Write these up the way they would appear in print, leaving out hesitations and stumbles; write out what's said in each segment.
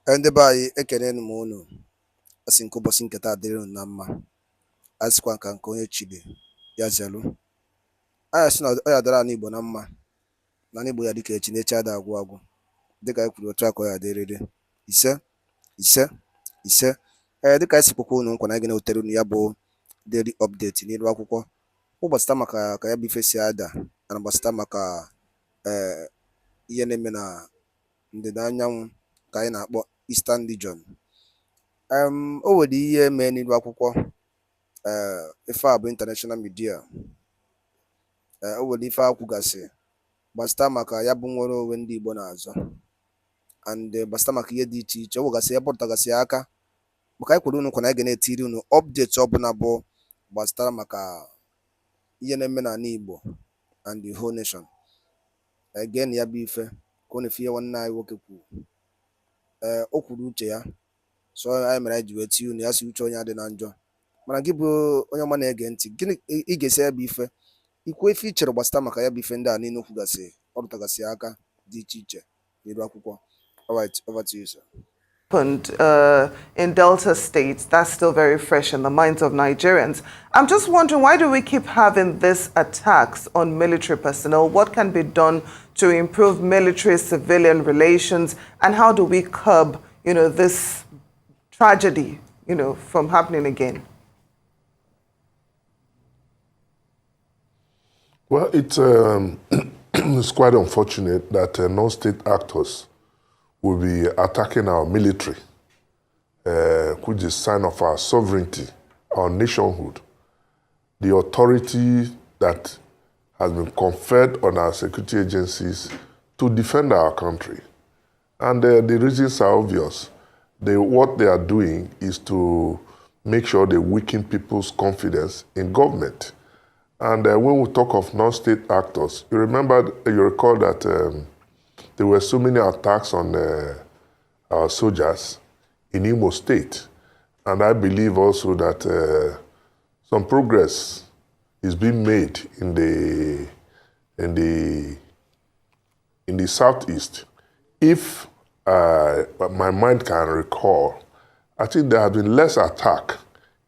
Ndị be anyị ekenenu m unu, asị nke ụbọchị nke taa dịrị unu na mma, a sịkwa nka nke onye chili ya zelu. Anya sị na ọ ya dara n'Igbo na mma, na n'Igbo ya dịka echi na-echi ada agwụ agwụ, dịka anyị kwuru otu a ka ọ ya dịrịrị. Ise ise ise. Dịka anyị si kwukwa unu nkwa na anyị ga-ewetara unu ya bụ daily update n'ilu akwụkwọ, ụbọchị taa maka ka ya bụ ife si ada, na gbasịta maka ihe na-eme na ndịda anyanwụ ka anyị na-akpọ Eastern Region. O nwere ihe mee n'ilu akwụkwọ, ife a bụ international media. O nwere ife akwụgasị gbasịta maka ya bụ nwere onwe ndị Igbo na-azọ, and gbasịta maka ihe dị iche iche. O nwegasị ya pụtagasị aka maka anyị kwuru unu nkwa na anyị ga na-etiri unu update ọbụla bụ gbasịtara maka ihe na-eme n'ala Igbo and the whole nation. Again, ya bụ ife ka ọ na-efe ihe nwanne anyị nwoke kwuru. O kwuru uche ya, so anyị mere anyị ji wee tie unu ya si uche onye adị na njọ. Mana gị bụ onye ọma na-ege ntị, gịnị ị ga-esi ya bụ ife ikwu ife i chere gbasịta maka ya bụ ife ndị a niile kwugasị ọ rụtagasị aka dị iche iche n'ilu akwụkwọ. All right, over to you, sir. In Delta State, that's still very fresh in the minds of Nigerians. I'm just wondering, why do we keep having these attacks on military personnel? What can be done to improve military-civilian relations, and how do we curb, this tragedy, from happening again? Well, it's it's quite unfortunate that non-state actors will be attacking our military, which is a sign of our sovereignty, our nationhood, the authority that has been conferred on our security agencies to defend our country. And the reasons are obvious. What they are doing is to make sure they weaken people's confidence in government. And when we talk of non-state actors, you recall that there were so many attacks on our soldiers in Imo State. And I believe also that some progress is being made in the southeast. If my mind can recall, I think there have been less attack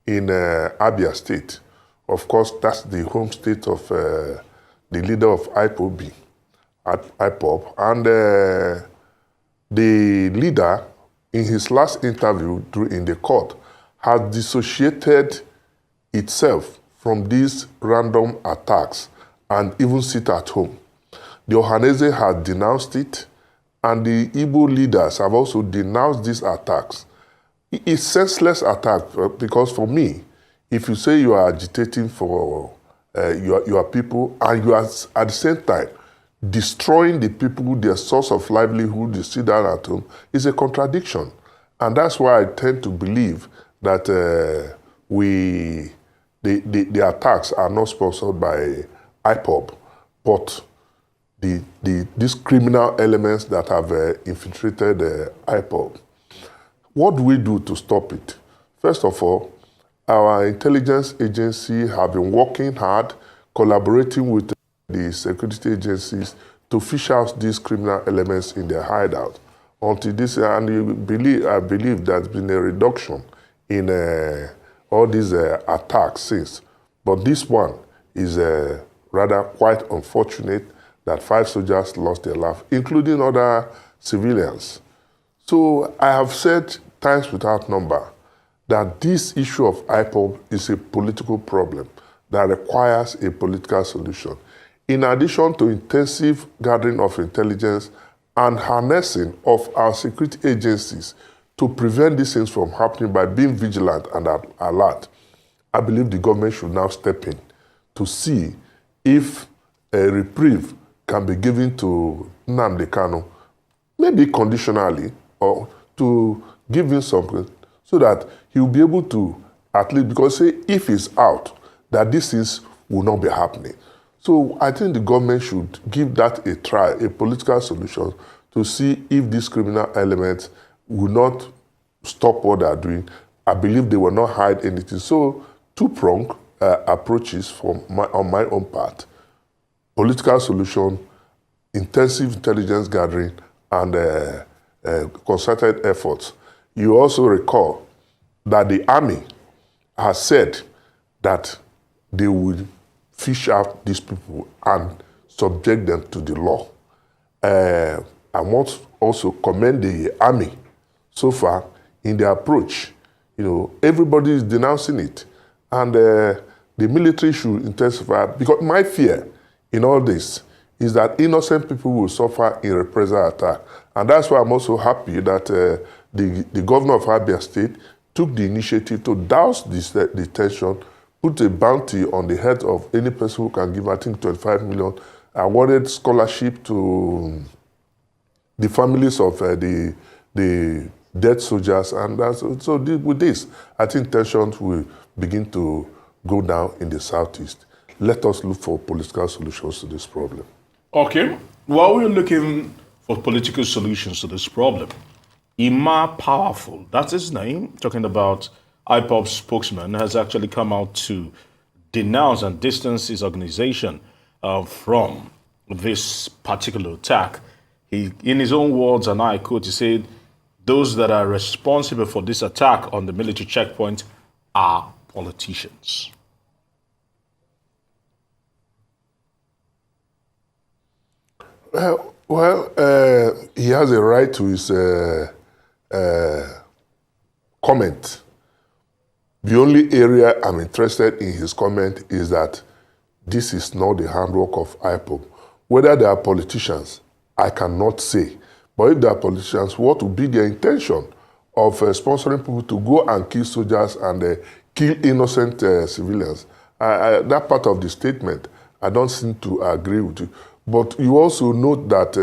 in Abia State. Of course, that's the home state of the leader of IPOB. And the leader, in his last interview in the court, has dissociated itself from these random attacks and even sit at home. The Ohanese has denounced it, and the Igbo leaders have also denounced these attacks. It's senseless attack, because for me, if you say you are agitating for your people and you are at the same time destroying the people, their source of livelihood, they sit down at home, is a contradiction. And that's why I tend to believe that the attacks are not sponsored by IPOB, but these criminal elements that have infiltrated IPOB. What do we do to stop it? First of all, our intelligence agency have been working hard, collaborating with the security agencies to fish out these criminal elements in their hideout. Until this, and I believe there's been a reduction in all these attacks since. But this one is rather quite unfortunate that 5 soldiers lost their life, including other civilians. So I have said times without number that this issue of IPOB is a political problem that requires a political solution. In addition to intensive gathering of intelligence and harnessing of our security agencies to prevent these things from happening by being vigilant and alert, I believe the government should now step in to see if a reprieve can be given to Nnamdi Kanu, maybe conditionally, or to give him something so that he will be able to, at least, because say if he's out, that these things will not be happening. So I think the government should give that a try, a political solution, to see if these criminal elements will not stop what they are doing. I believe they will not hide anything. So two-pronged approaches on my own part. Political solution, intensive intelligence gathering, and concerted efforts. You also recall that the army has said that they will fish out these people and subject them to the law. I want also commend the army so far in their approach. You know, everybody is denouncing it, and the military should intensify, because my fear in all this is that innocent people will suffer in reprisal attack. And that's why I'm also happy that the governor of Abia State took the initiative to douse this detention, put a bounty on the head of any person who can give, I think, 25 million, awarded scholarship to the families of the dead soldiers. And with this, I think tensions will begin to go down in the southeast. Let us look for political solutions to this problem. Okay, while we're looking for political solutions to this problem, Ima Powerful, that's his name, talking about IPOB spokesman, has actually come out to denounce and distance his organization from this particular attack. He, in his own words, and I quote, he said, those that are responsible for this attack on the military checkpoint are politicians. He has a right to his comment. The only area I'm interested in his comment is that this is not the handwork of IPOB. Whether they are politicians, I cannot say. But if they are politicians, what would be their intention of sponsoring people to go and kill soldiers and kill innocent civilians? That part of the statement, I don't seem to agree with you. But you also note that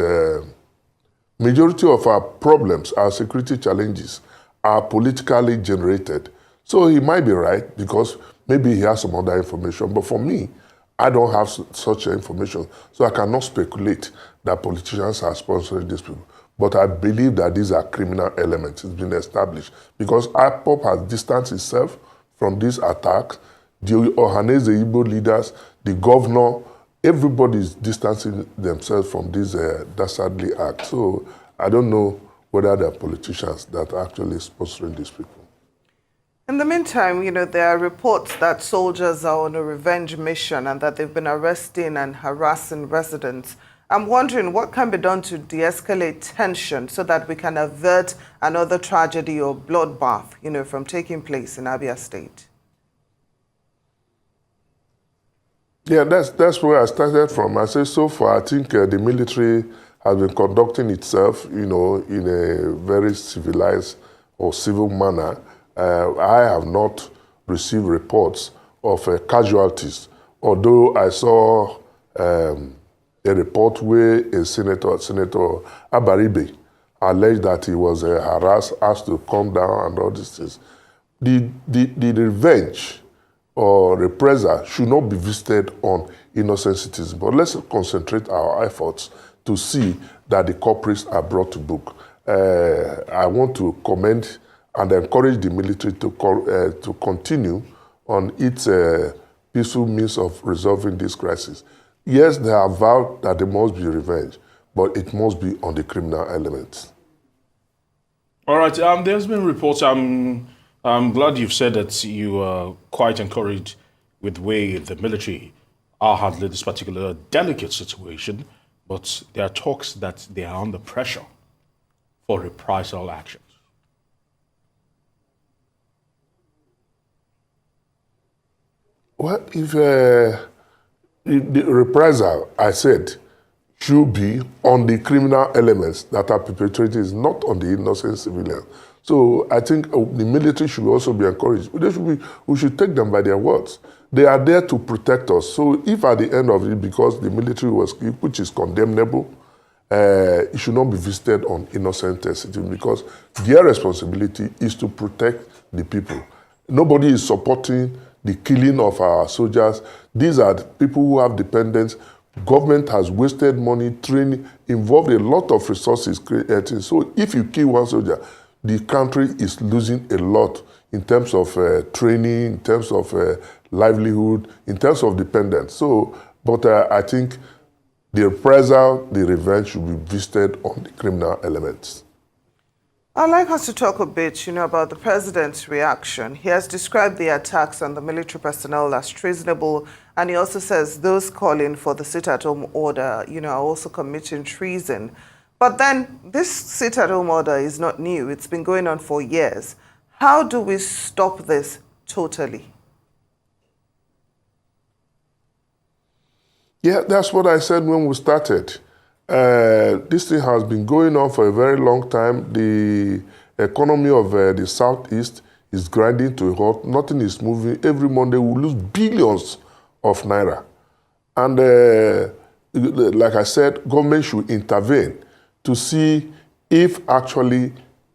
majority of our problems, our security challenges, are politically generated. So he might be right, because maybe he has some other information. But for me, I don't have such information. So I cannot speculate that politicians are sponsoring these people. But I believe that these are criminal elements. It's been established. Because IPOB has distanced itself from these attacks. The Ohanese Igbo leaders, the governor, everybody is distancing themselves from this dastardly act. So I don't know whether there are politicians that are actually sponsoring these people. In the meantime, you know, there are reports that soldiers are on a revenge mission and that they've been arresting and harassing residents. I'm wondering what can be done to de-escalate tension so that we can avert another tragedy or bloodbath, you know, from taking place in Abia State. Yeah, that's where I started from. I say so far, I think the military has been conducting itself, you know, in a very civilized or civil manner. I have not received reports of casualties, although I saw a report where a Senator Abaribe, alleged that he was harassed, asked to calm down and all these things. The revenge or reprisal should not be visited on innocent citizens. But let's concentrate our efforts to see that the culprits are brought to book. I want to commend and encourage the military to continue on its peaceful means of resolving this crisis. Yes, they have vowed that there must be revenge, but it must be on the criminal elements. All right, there's been reports. I'm glad you've said that you are quite encouraged with the way the military are handling this particular delicate situation, but there are talks that they are under pressure for reprisal actions. Well, if the reprisal, I said, should be on the criminal elements that are perpetrated, not on the innocent civilians. So I think the military should also be encouraged. We should take them by their words. They are there to protect us. So if at the end of it, because the military was killed, which is condemnable, it should not be visited on innocent citizens, because their responsibility is to protect the people. Nobody is supporting the killing of our soldiers. These are the people who have dependents. Government has wasted money, training, involved a lot of resources creating. So if you kill one soldier, the country is losing a lot in terms of training, in terms of livelihood, in terms of dependence. So, but I think the reprisal, the revenge should be visited on the criminal elements. I'd like us to talk a bit, about the president's reaction. He has described the attacks on the military personnel as treasonable, and he also says those calling for the sit-at-home order, are also committing treason. But then this sit-at-home order is not new. It's been going on for years. How do we stop this totally? Yeah, that's what I said when we started. This thing has been going on for a very long time. The economy of the Southeast is grinding to a halt. Nothing is moving. Every Monday we lose billions of naira. And like I said, government should intervene to see if actually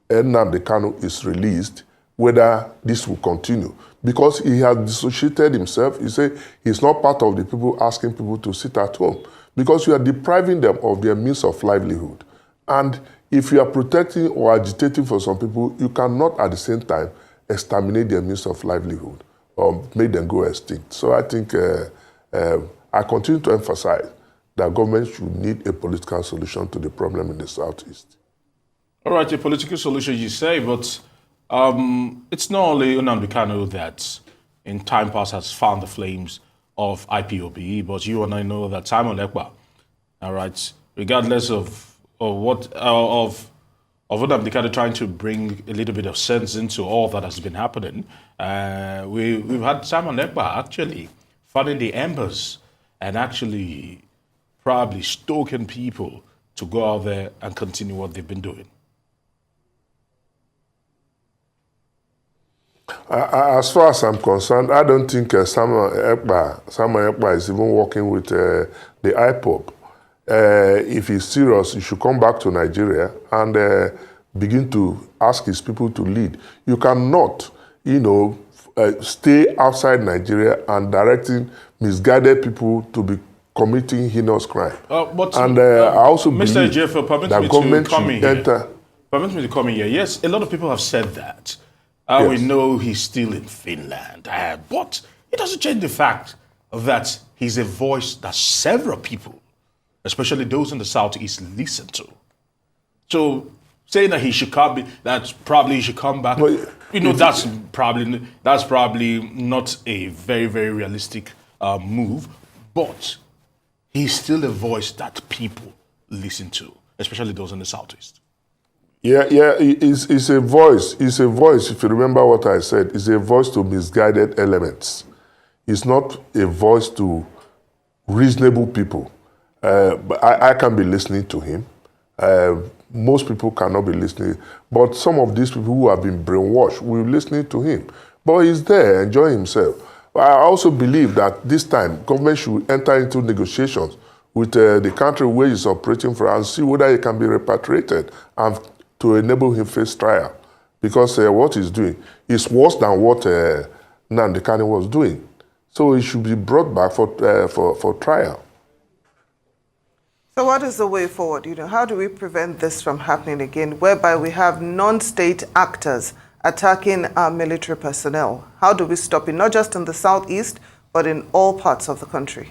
Nnamdi Kanu is released, whether this will continue. Because he has dissociated himself. He said he's not part of the people asking people to sit at home, because you are depriving them of their means of livelihood. And if you are protecting or agitating for some people, you cannot at the same time exterminate their means of livelihood or make them go extinct. So I think I continue to emphasize that government should need a political solution to the problem in the Southeast. All right, a political solution, you say, but it's not only Nnamdi Kanu that in time past has found the flames of IPOB, but you and I know that Simon Ekpa, all right, regardless of Nnamdi Kanu trying to bring a little bit of sense into all that has been happening, we've had Simon Ekpa actually fanning the embers and actually probably stoking people to go out there and continue what they've been doing. As far as I'm concerned, I don't think Samuel Ekpa is even working with the IPOB. If he's serious, he should come back to Nigeria and begin to ask his people to lead. You cannot, stay outside Nigeria and directing misguided people to be committing heinous crime. I also Mr. believe Ejiofor, that government should enter. Permit me to come in here. Yes, a lot of people have said that. Yes. We know he's still in Finland, but it doesn't change the fact that he's a voice that several people, especially those in the Southeast, listen to. So saying that he should come, he should come back. Well, that's probably not a very, very realistic move, but he's still a voice that people listen to, especially those in the Southeast. Yeah, it's a voice. It's a voice, if you remember what I said, it's a voice to misguided elements. It's not a voice to reasonable people. But I can be listening to him. Most people cannot be listening. But some of these people who have been brainwashed will be listening to him. But he's there, enjoying himself. I also believe that this time, government should enter into negotiations with the country where he's operating from and see whether he can be repatriated and to enable him face trial. Because what he's doing is worse than what Nnamdi Kanu was doing. So he should be brought back for trial. So what is the way forward? How do we prevent this from happening again, whereby we have non-state actors attacking our military personnel? How do we stop it, not just in the Southeast, but in all parts of the country?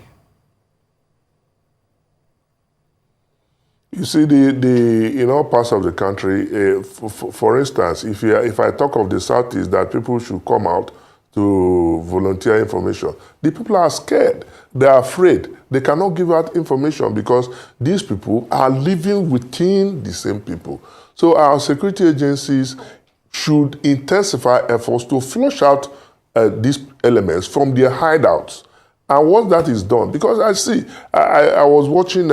You see, in all parts of the country, for instance, if I talk of the Southeast, that people should come out to volunteer information, the people are scared. They are afraid. They cannot give out information because these people are living within the same people. So our security agencies should intensify efforts to flush out these elements from their hideouts. And once that is done, because I was watching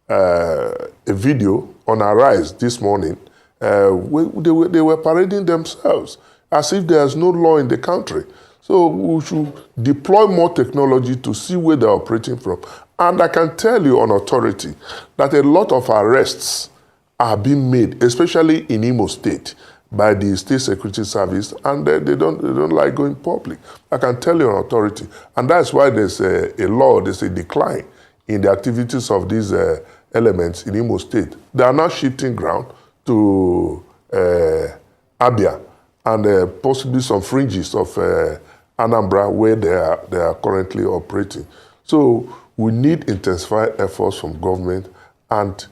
a video on Arise this morning, where they were parading themselves as if there's no law in the country. So we should deploy more technology to see where they're operating from. And I can tell you on authority that a lot of arrests are being made, especially in Imo State, by the State Security Service, and they don't like going public. I can tell you on authority. And that's why there's there's a decline in the activities of these elements in Imo State. They are now shifting ground to Abia and possibly some fringes of Anambra where they are currently operating. So we need intensified efforts from government and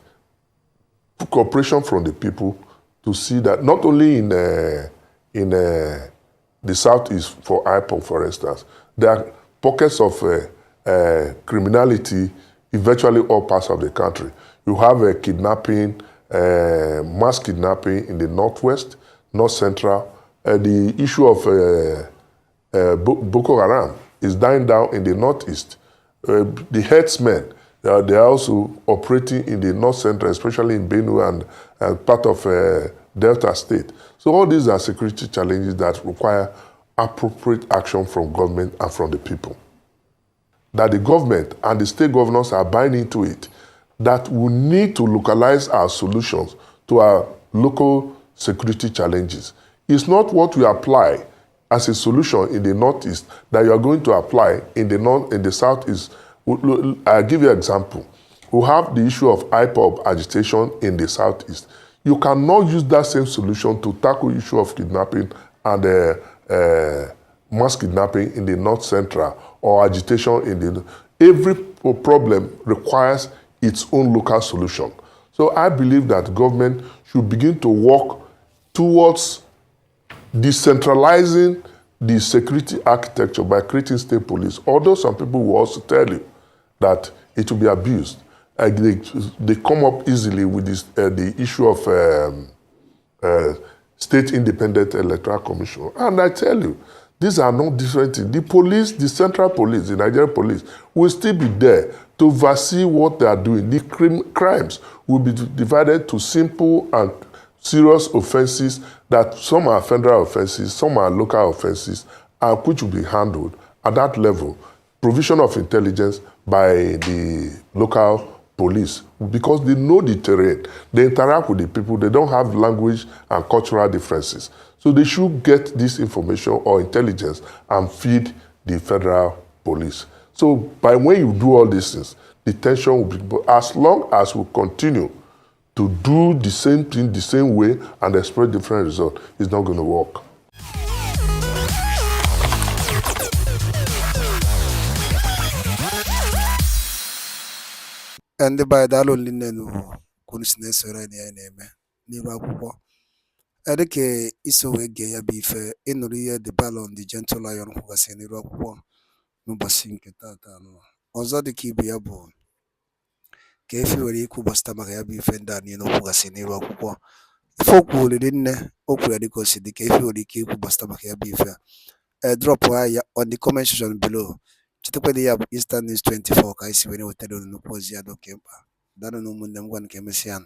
cooperation from the people to see that not only in the southeast for IPOB, for instance, there are pockets of criminality in virtually all parts of the country. You have a kidnapping, mass kidnapping in the northwest, north central. The issue of Boko Haram is dying down in the northeast. The herdsmen, they are also operating in the north central, especially in Benue and part of Delta State. So all these are security challenges that require appropriate action from government and from the people. That the government and the state governors are buying into it, that we need to localize our solutions to our local security challenges. It's not what we apply as a solution in the northeast that you are going to apply in the southeast. I'll give you an example. We have the issue of IPOB agitation in the southeast. You cannot use that same solution to tackle the issue of kidnapping and mass kidnapping in the north central or agitation in the... Every problem requires its own local solution. So I believe that government should begin to work towards decentralizing the security architecture by creating state police. Although some people will also tell you that it will be abused. They come up easily with this, the issue of state independent electoral commission. And I tell you, these are not different things. The police, the central police, the Nigerian police, will still be there to oversee what they are doing. The crimes will be divided to simple and serious offenses, that some are federal offenses, some are local offenses, and which will be handled at that level. Provision of intelligence by the local police, because they know the terrain, they interact with the people, they don't have language and cultural differences. So they should get this information or intelligence and feed the federal police. So by when you do all these things, the tension will be, but as long as we continue to do the same thing the same way and expect different results, it's not going to work. Ndị be anyị daalụ nne nu kwunu si na-esoro anyị ya na-eme n'iru akwụkwọ. Dịka iso wee gee ya bụ ife ịnụrụ ihe The Balon the Gentle Lion kwugasị n'iru akwụkwọ n'ụbọchị nke taata anụ. Ọzọ dịka ibu ya bụ ka efi nwere ikwu gbasịta maka ya bụ ife ndị a niile o kwugasị n'iru akwụkwọ. Ife o kwuru nne o kwuru ya dịka o si dị ka efi nwere ike ikwu gbasịta maka ya bụ ife a. Drop ya on the comment section below. Chetakwa na ya bụ Eastern News 24 ka anyị si were wetara unu nnukwu ozi ya dị oke mkpa. Daalụ na ụmụnne m, gwa nke emesịa.